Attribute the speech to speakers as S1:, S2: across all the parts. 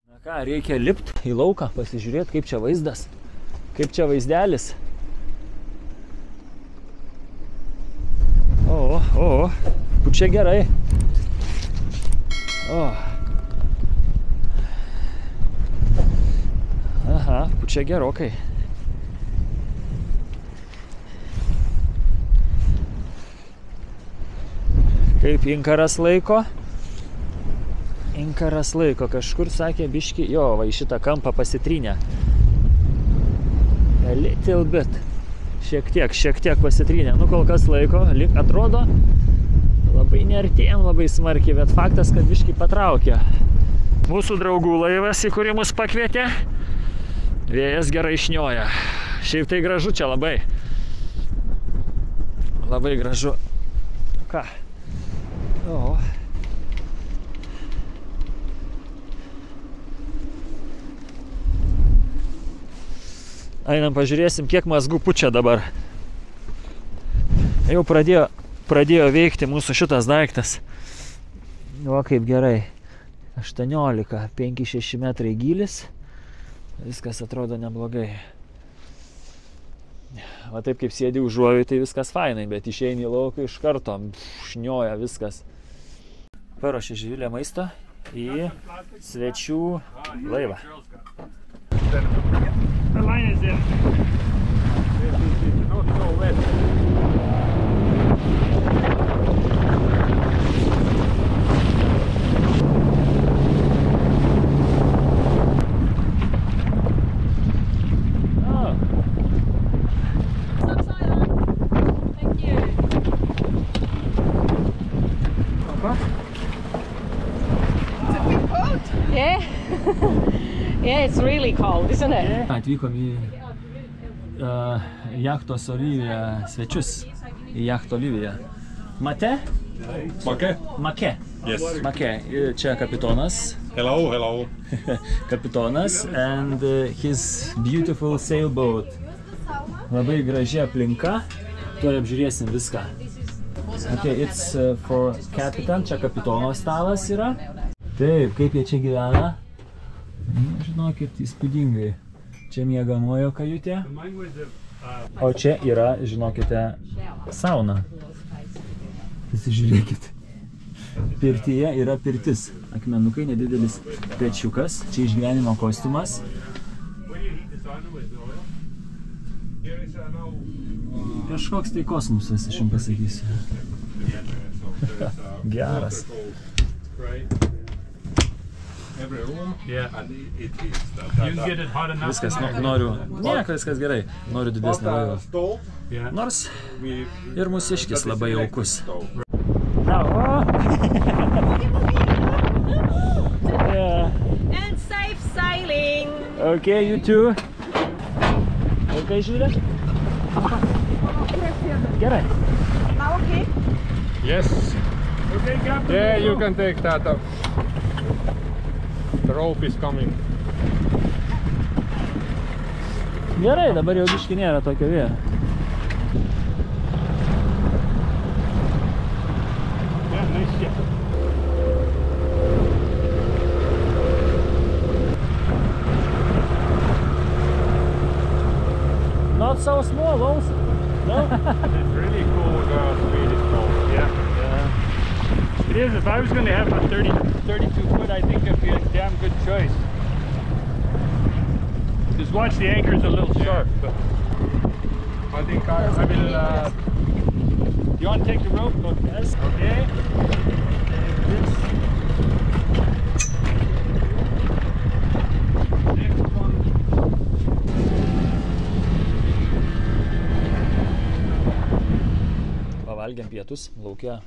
S1: Na ką, reikia lipt į lauką, pasižiūrėti, kaip čia vaizdas, kaip čia vaizdelis. O, pučia gerai. O. Aha, pučia gerokai. Kaip inkaras laiko? Inkaras laiko, kažkur sakė biški, jo, va į šitą kampą pasitrynę. A little bit. Šiek tiek pasitrynę. Nu, kol kas laiko, atrodo, labai neartėjom labai smarkiai, bet faktas, kad biški patraukė. Mūsų draugų laivas, į kurį mus pakvietė, vėjas gerai šnioja. Šiaip tai gražu čia labai. Labai gražu. Ką? O. Einam pažiūrėsim, kiek mazgų pučia dabar. Jau pradėjo veikti mūsų šitas daiktas. O kaip gerai. 18, 5-6 metrai gylis. Viskas atrodo neblogai. Va taip kaip sėdi užuovį, tai viskas fainai, bet išeini į lauką iš karto. Šnioja viskas. Paruošė Živilė maisto į svečių laivą.
S2: The line is in. It's not so wet.
S1: Oh.
S3: Stop sign. Thank you.
S1: Papa?
S3: It's a big boat. Yeah. Yeah, it's really cold, isn't it?
S1: Atvykom į jachtos Olivija svečius. Į jachtą Olivija. Mate?
S4: Make?
S1: Make.
S4: Yes.
S1: Make. Čia kapitonas.
S4: Hello.
S1: Kapitonas and his beautiful sailboat. Labai graži aplinka. Tuoj apžiūrėsim viską. Okay, it's for captain. Čia kapitono stalas yra. Taip, kaip jie čia gyvena? Žinokit, įspūdingai. Čia miegamojo kajutė. O čia yra, žinokite, sauna. Pasižiūrėkit. Pirtyje yra pirtis. Akmenukai, nedidelis pečiukas. Čia išgyvenimo kostiumas. Kažkoks tai kosmosas, aš jums pasakysiu. Geras.
S2: Every room, yeah. And it is that. You can get it hot enough.
S1: Viskas, noriu. Nieko, viskas gerai. Noriu didesnį laivą.
S2: Yeah.
S1: Nors ir mūsiškis labai jaukus.
S3: And safe sailing.
S1: Okay, you too. Okay, Živilė? Gerai.
S3: Now okay?
S4: Yes.
S2: Okay, Captain.
S4: Yeah, you can take that up. The rope is coming.
S1: Gerai, dabar jau biški nėra tokio vėjo.
S2: Yeah, nice ship.
S1: Not so small also. No?
S2: It's really cool, Swedish boat. Yeah. It is. If I was going to have a 32 foot, I think it'd be a damn good choice. Just watch the anchors a little sharp. But
S4: I think I will...
S2: you want to take the rope?
S1: Yes.
S2: Okay. Next one.
S1: Pavalgėm pietus lauke.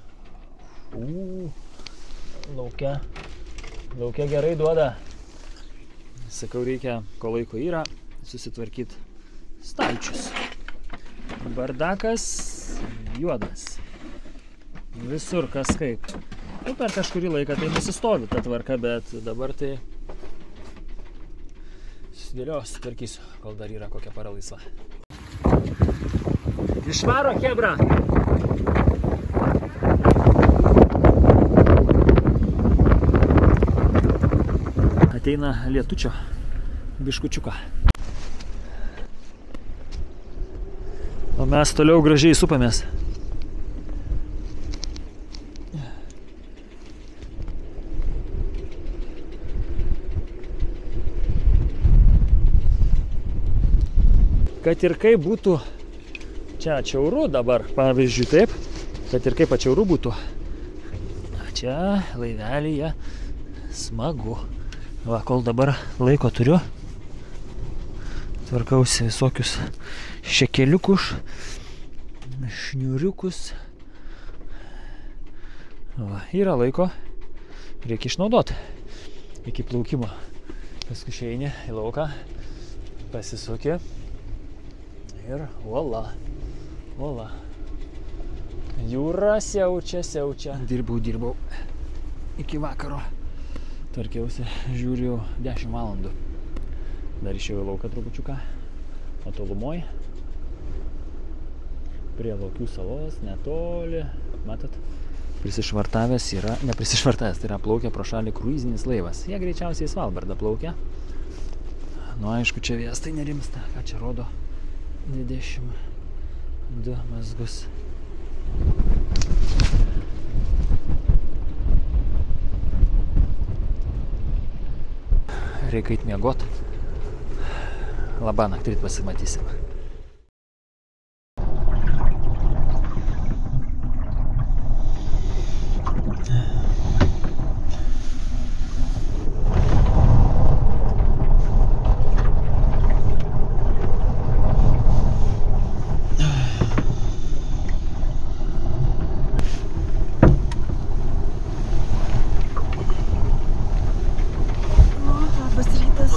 S1: Lauke gerai duoda. Sakau, reikia, ko laiko yra, susitvarkyti stalčius. Bardakas juodas. Visur kas kaip. Nu, per kažkurį laiką tai nusistovi ta tvarka, bet dabar tai susidėlios, tvarkysiu, kol dar yra kokia para laisva. Išvaro, kebra! ateina lietučio biškučiuką. O mes toliau gražiai supamės. Kad ir kaip būtų čia atšiauru dabar, pavyzdžiui, taip, kad ir kaip atšiauru būtų. Čia laivelyje smagu. Va, kol dabar laiko turiu, tvarkausi visokius šekeliukus, šniuriukus. Va, yra laiko, reikia išnaudoti iki plaukimo. Paskui išeini į lauką, pasisuki ir voila, voila. Jūra siaučia. Dirbau iki vakaro. Tvarkiausi, žiūriu 10 valandų. Dar išėjau į lauką trupučiuką. O tolumoj, prie Lokių salos, netoli, matot, prisišvartavęs yra, neprisišvartavęs, tai yra plaukia pro šalį kruizinis laivas. Jie greičiausiai į Svalbardą plaukia. Nu, aišku, čia vėjas tai nerimsta. Ką čia rodo? 22 mazgus. Reikia eit miegot. Labą naktį pasimatysim.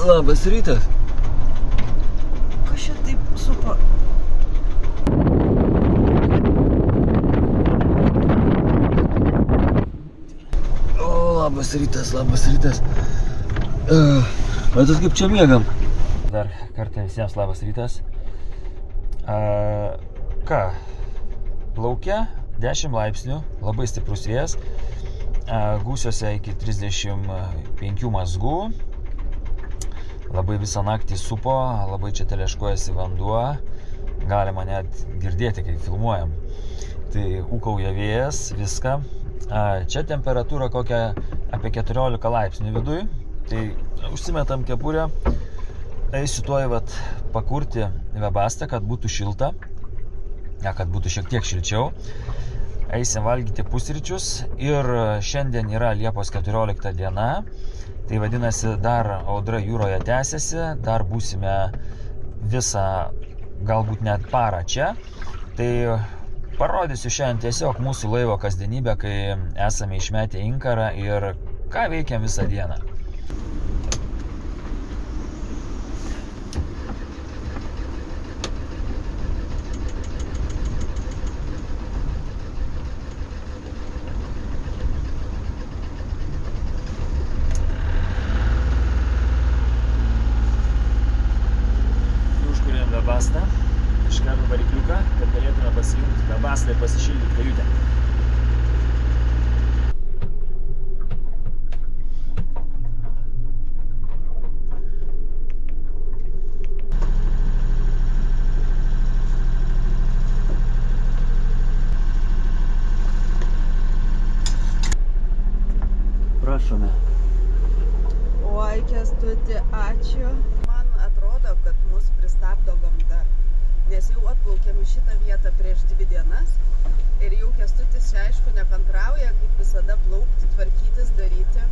S1: Labas rytas.
S5: Kas čia taip supa?
S1: O, labas rytas. Matot, kaip čia miegam. Dar kartą visiems labas rytas. Ką? Plaukia 10 laipsnių, labai stiprus vėjas. Gūsiuose iki 35 mazgų. Labai visą naktį supo, labai čia teleškuojasi vanduo. Galima net girdėti, kai filmuojam. Tai ūkauja vėjas, viską. Čia temperatūra kokia apie 14 laipsnių viduj. Tai užsimetam kepurę. Eisiu tuoj vat pakurti vebastą, kad būtų šilta. Kad būtų šiek tiek šilčiau. Eisim valgyti pusryčius. Ir šiandien yra Liepos 14 diena. Tai vadinasi, dar audra jūroje tęsiasi, dar būsime visą, galbūt net parą čia. Tai parodysiu šiandien tiesiog mūsų laivo kasdienybę, kai esame išmetę inkarą ir ką veikiam visą dieną. Bastą, iškeliam varikliuką, kad galėtume pasijungti be bastą ir pasišildyti kajutę. Prašome.
S5: Oi, Kęstuti, ačiū. Man atrodo, kad mus pristabdo gamta, nes jau atplaukėm į šitą vietą prieš 2 dienas ir jau Kęstutis čia aišku nekantrauja, kaip visada plaukti, tvarkytis, daryti,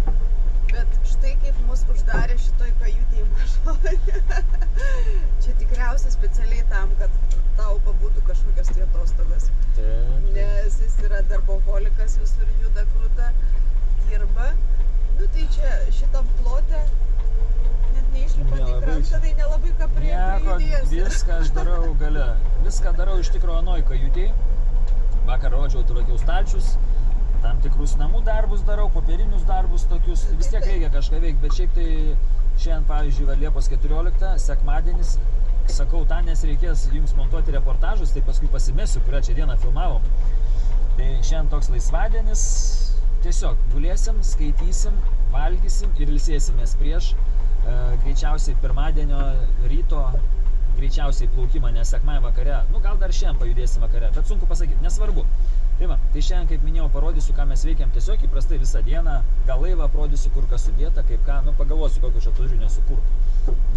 S5: bet štai kaip mus uždarė šitoj kajutėj mažoj. Čia tikriausiai specialiai tam, kad tau pabūtų kažkokios tai atostogas, nes jis yra darboholikas, visur juda kruta, dirba. Nu tai čia šitam plote net neišlipant į krantą, tai nelabai ką prijudėsi.
S1: Viską aš darau gale. Viską darau iš tikrųjų anoj kajutėj. Vakar rodžiau tvarkiau stalčius, tam tikrus namų darbus darau, popierinius darbus tokius. Vis tiek reikia kažką veikti, bet šiaip tai šiandien, pavyzdžiui, Liepos 14, sekmadienis, sakau, tą nes reikės jums montuoti reportažus, tai paskui pasimesiu, kurią čia dieną filmavom. Tai šiandien toks laisvadienis. Tiesiog gulėsim, skaitysim, valgysim ir ilsėsimės prieš greičiausiai pirmadienio ryto, greičiausiai plaukimą, nes sekmadienį vakare, nu gal dar šiandien pajudėsim vakare, bet sunku pasakyti, nesvarbu. Tai va, tai šiandien, kaip minėjau, parodysiu, ką mes veikiam tiesiog įprastai visą dieną, gal laivą parodysiu, kur kas sudėta, kaip ką, nu pagalvosiu, kokio čia turiu nesukurt.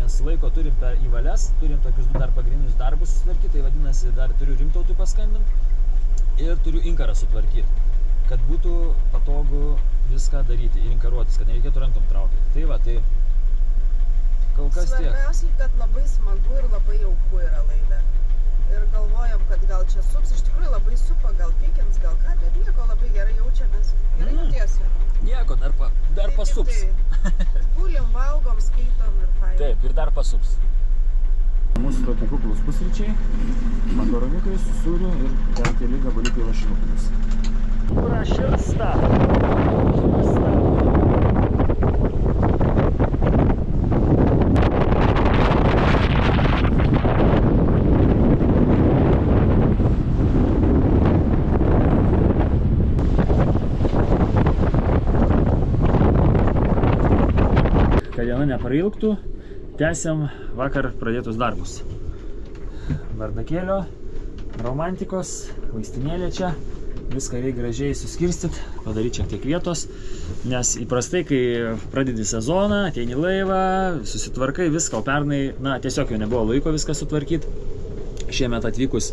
S1: Nes laiko turim į valias, turim tokius dar pagrindinius darbus sutvarkyti, tai vadinasi, dar turiu Rimtautui paskambinti ir turiu inkarą sutvarkyti, kad būtų patogu viską daryti ir inkaruotis, kad nereikėtų rankom traukti. Tai va, tai kol kas tiek.
S5: Svarbiausiai, kad labai smagu ir labai jauku yra laive. Ir galvojam, kad gal čia sups, iš tikrųjų labai supa, gal pykins, gal ką, bet nieko, labai gerai jaučiamės. Gerai jautiesi.
S1: Nieko, dar pasups.
S5: Gulim, valgom, skaitom ir fainai.
S1: Taip, ir dar pasups. Mūsų tokie kuklus pusryčiai, makaroniukai su sūriu ir dar keli gabaliukai lašinukus. Jūra širsta. Kad diena neprailgtų, tęsiam vakar pradėtus darbus. Bardakėlio, romantikos, vaistinėlė čia. Viską reikia gražiai suskirstyti, padaryti šiek tiek vietos, nes įprastai, kai pradedi sezoną, ateini laivą, susitvarkai viską, o pernai, na, tiesiog jau nebuvo laiko viską sutvarkyti. Šiemet atvykus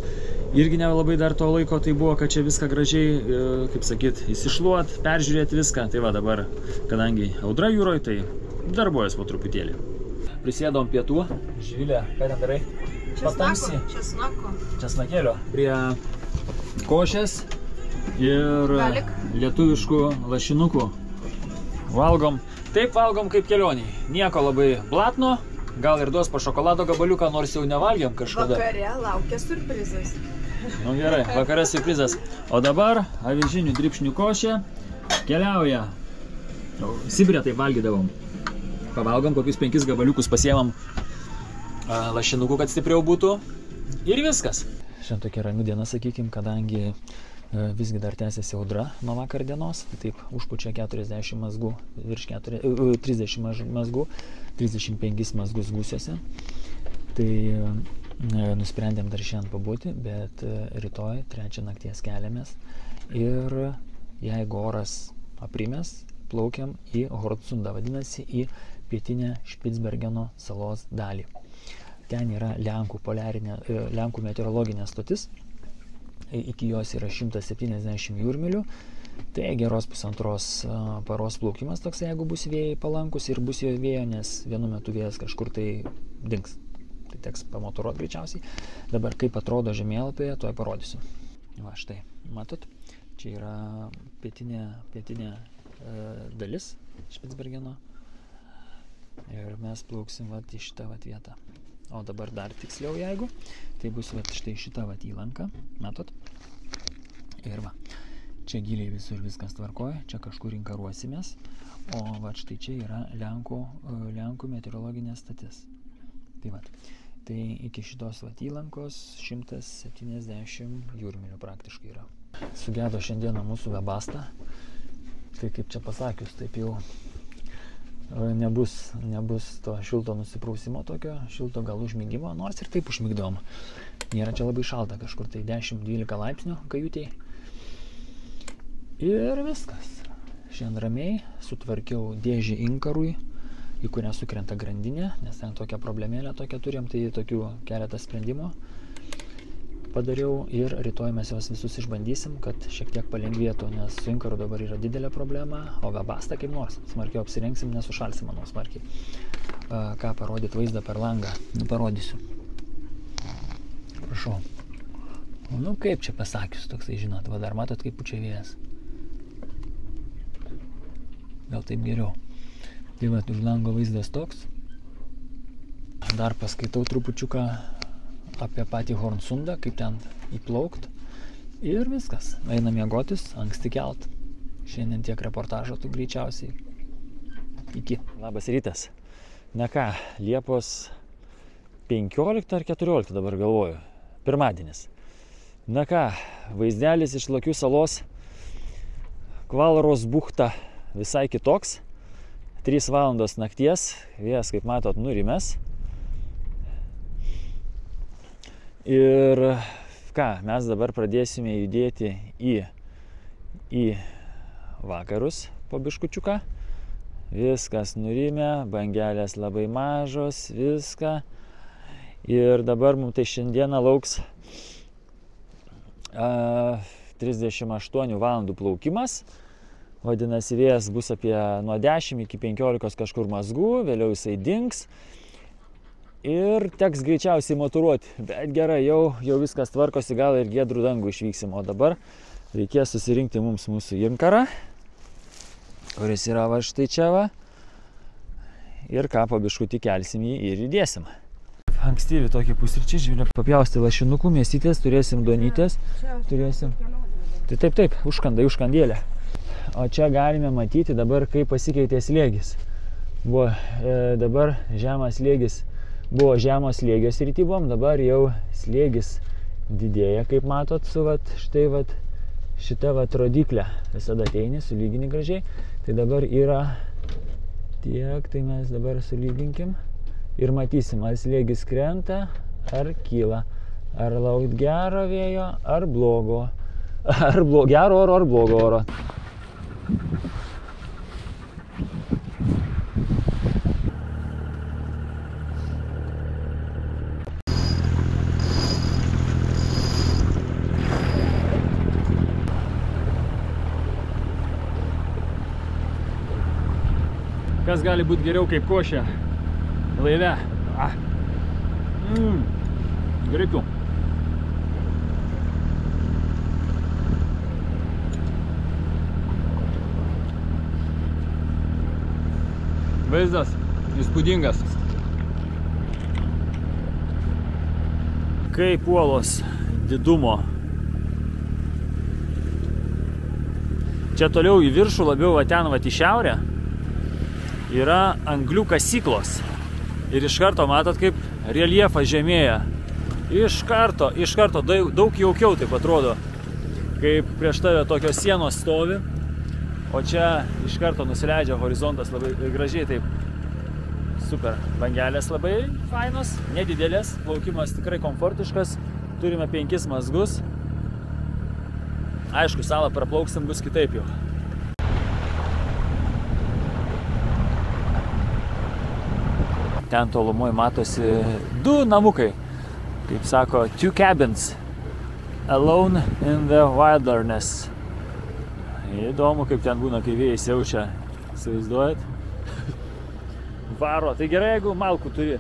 S1: irgi nelabai dar to laiko, tai buvo, kad čia viską gražiai, kaip sakyt, įsišluot, peržiūrėti viską. Tai va dabar, kadangi audra jūroje, tai darbuojas po truputėlį. Prisėdom pietų. Živilė, ką ten darai? Patamsi. Česnakėlio. Prie košės ir lietuviškų lašinukų. Valgom. Taip valgom kaip kelioniai. Nieko labai blatno. Gal ir duos po šokolado gabaliuką, nors jau nevalgėm kažkada.
S5: Vakare laukia surprizas.
S1: Nu gerai, vakare surprizas. O dabar avižinių dribšnių košė keliauja. Sibire taip valgydavom. Pavalgom, kokius 5 gabaliukus pasiemam lašinukų, kad stipriau būtų. Ir viskas. Šiandien tokia rami diena, sakykim, kadangi visgi dar tęsiasi audra nuo vakar dienos. Taip užpučia 40 mazgų, virš 30 mazgų, 35 mazgus gūsiuose. Tai nusprendėm dar šiandien pabūti, bet rytoj 3 nakties keliamės. Ir jeigu oras aprimės, plaukiam į Hortsundą, vadinasi, į pietinę Špicbergeno salos dalį. Ten yra Lenkų meteorologinė stotis. Iki jos yra 170 jūrmilių. Tai geros pusantros paros plaukimas toks, jeigu bus vėjai palankus ir bus jo vėjo, nes vienu metu vėjas kažkur tai dings. Tai teks pamotoruot greičiausiai. Dabar kaip atrodo žemėlapyje, tuoj parodysiu. Va štai, matot, čia yra pietinė dalis Špicbergeno. Ir mes plauksim vat į šitą vat vietą. O dabar dar tiksliau, jeigu, tai bus vat štai šitą vat įlanką, matot? Ir va, čia giliai visur viskas tvarkoja, čia kažkur inkaruosimės, o vat štai čia yra Lenkų meteorologinė stotis. Tai vat, tai iki šitos vat įlankos 170 jūrmilių praktiškai yra. Sugedo šiandieną mūsų Webasto, tai kaip čia pasakius, taip jau nebus to šilto nusiprausimo tokio, šilto gal užmigimo, nors ir taip užmigdom. Nėra čia labai šalta, kažkur tai 10-12 laipsnių kajutėj. Ir viskas. Šiandien ramiai sutvarkiau dėžį inkarui, į kurią sukrenta grandinė, nes ten tokią problemėlę tokią turėjom, tai tokių keletą sprendimų padariau ir rytoj mes juos visus išbandysim, kad šiek tiek palengvėtų, nes su inkaru dabar yra didelė problema, o Webastą kaip nors smarkiau apsirengsim, nesušalsim, manau, smarkiai. Ką parodyti vaizdą per langą? Nu, parodysiu. Prašau. Nu, kaip čia pasakius, toksai, žinot, va dar matot, kaip pučia vėjas. Gal taip geriau. Tai va, už lango vaizdas toks. Dar paskaitau trupučiuką apie patį Hortsundą, kaip ten įplaukt. Ir viskas. Einam miegotis, anksti kelt. Šiandien tiek reportažo, tu greičiausiai. Iki. Labas rytas. Na ką, Liepos 15 ar 14 dabar galvoju. Pirmadienis. Na ką, vaizdelis iš Lakių salos, Kvalros buchta visai kitoks. 3 valandos nakties, vėjas, kaip matot, nurimęs. Ir ką, mes dabar pradėsime judėti į vakarus po biškučiuką. Viskas nurimę, bangelės labai mažos, viską. Ir dabar mums tai šiandieną lauks 38 valandų plaukimas. Vadinasi, vėjas bus apie nuo 10 iki 15 kažkur mazgų, vėliau jisai dings. Ir teks greičiausiai motoruoti, bet gerai, jau viskas tvarkosi, gal ir giedrų dangų išvyksim. O dabar reikės susirinkti mums mūsų inkarą, kuris yra va štai čia va. Ir ką, po biškutį kelsim jį ir judėsim. Ankstyvi tokie pusryčiai, Živilė papjausti lašinukų, mėsytės, turėsim duonytės, turėsim. Tai taip, užkandėlė. O čia galime matyti dabar, kaip pasikeitė slėgis. Buvo dabar žemas slėgis. Buvo žemos slėgio srity buvom, dabar jau slėgis didėja, kaip matot, su štai šita rodiklė. Visada ateini, sulygini gražiai. Tai dabar yra tiek, tai mes dabar sulyginkim ir matysim, ar slėgis krenta, ar kyla. Ar laukt gero vėjo, ar blogo. Gero oro, ar blogo oro.
S2: Kas gali būti geriau kaip košė laive? Greitų. Vaizdas įspūdingas.
S1: Kaip uolos didumo. Čia toliau į viršų, labiau ten į šiaurę, yra anglių kasyklos. Ir iš karto matot, kaip reljefas žemėja. Iš karto daug jaukiau taip atrodo, kaip prieš tave tokios sienos stovi. O čia iš karto nusileidžia horizontas labai gražiai, taip super. Bangelės labai fainos, nedidelės, plaukimas tikrai komfortiškas. Turime 5 mazgus. Aišku, salą praplauksim bus kitaip jau. Ten tolumoje matosi 2 namukai, kaip sako, 2 cabins, alone in the wilderness. Įdomu, kaip ten būna, kai vėjas jaučia, įsivaizduojat? Varo, tai gerai, jeigu malkų turi.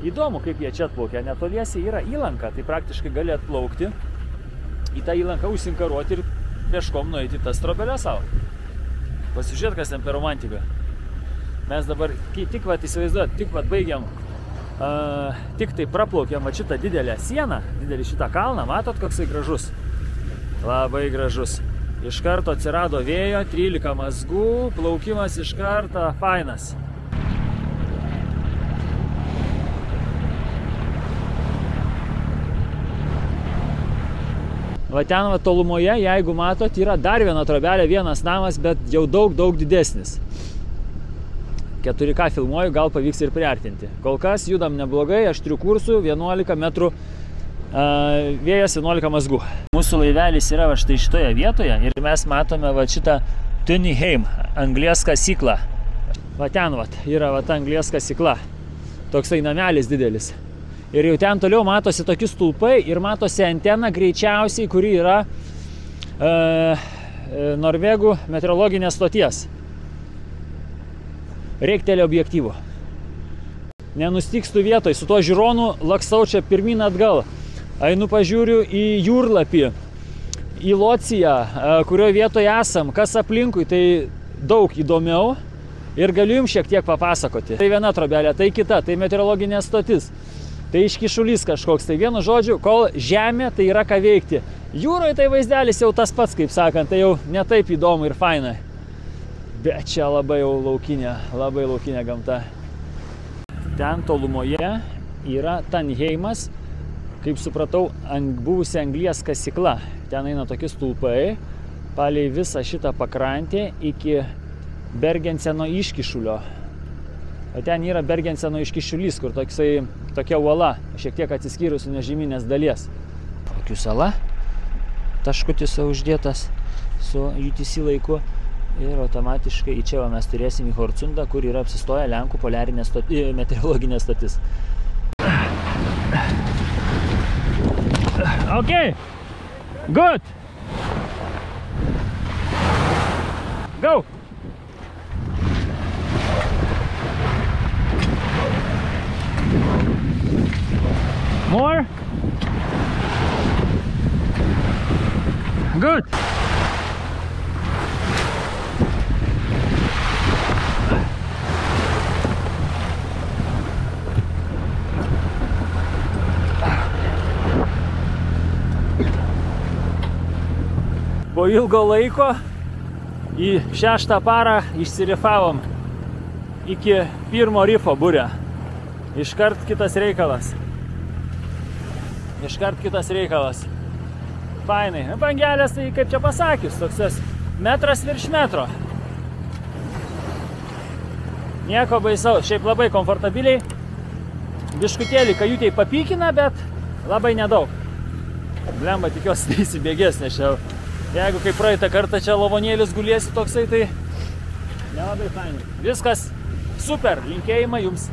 S1: Įdomu, kaip jie čia atplaukia, netoliesi yra įlanka, tai praktiškai gali atplaukti, į tą įlanką užsinkaruoti ir peškom nueiti tas trobelę savo. Pasižiūrėt, kas ten per romantika. Mes dabar tik įsivaizduojat, tik baigiam, tik tai praplaukiam šitą didelę sieną, didelį šitą kalną, matot, koksai gražus? Labai gražus. Iš karto atsirado vėjo, 13 mazgų, plaukimas iš karto fainas. Va ten tolumoje, jeigu matot, yra dar viena trobelė, vienas namas, bet jau daug didesnis. 4K filmuoju, gal pavyks ir priartinti. Kol kas judam neblogai, aštrių kursų, 11 metrų vėjas, 11 mazgų. Mūsų laivelis yra va štai šitoje vietoje ir mes matome va šitą Tunnyheim, anglies kasyklą. Va ten yra va ta anglies kasykla. Toksai namelis didelis. Ir jau ten toliau matosi tokie stulpai ir matosi antena greičiausiai, kuri yra Norvegų meteorologinės stoties. Reik teleobjektyvo. Nenustikstu vietoj, su tuo žironu laksau čia pirmin atgal. Einu pažiūriu į jūrlapį, į Lociją, kurioje vietoje esam, kas aplinkui, tai daug įdomiau ir galiu jums šiek tiek papasakoti. Tai viena trobelė, tai kita, tai meteorologinė stotis, tai iškišulys kažkoks, tai vienu žodžiu, kol žemė, tai yra ką veikti. Jūroje tai vaizdelis jau tas pats, kaip sakant, tai jau netaip įdomu ir faina. Bet čia labai jau laukinė gamta. Ten tolumoje yra Tunnyheimas, kaip supratau, buvusi anglies kasykla. Ten eina tokie stulpai, palei visą šitą pakrantę iki Bergenseno iškišulio. O ten yra Bergenseno iškišulys, kur tokia uola, šiek tiek atsiskyrusi nuo žemynės dalies. Tokių sala, taškutis uždėtas su UTC laiku. Ir automatiškai į čia mes turėsim į Horcundą, kur yra apsistoję Lenkų poliarinė meteorologinė stotis. Okay, good. Go. More. Good. Po ilgo laiko į 6 parą išsirifavom iki pirmo rifo burę. Iškart kitas reikalas. Fainai. Bangelės, tai kaip čia pasakius, toks metras virš metro. Nieko baisaus, šiaip labai komfortabiliai. Biškutėlį kajutėj papykina, bet labai nedaug. Blemba, tikiuosi, tai įsibėgės, nes čia, jeigu kaip praeitą kartą čia lavonėlis gulėsi toksai, tai nelabai fainai. Viskas super, linkėjimai jums.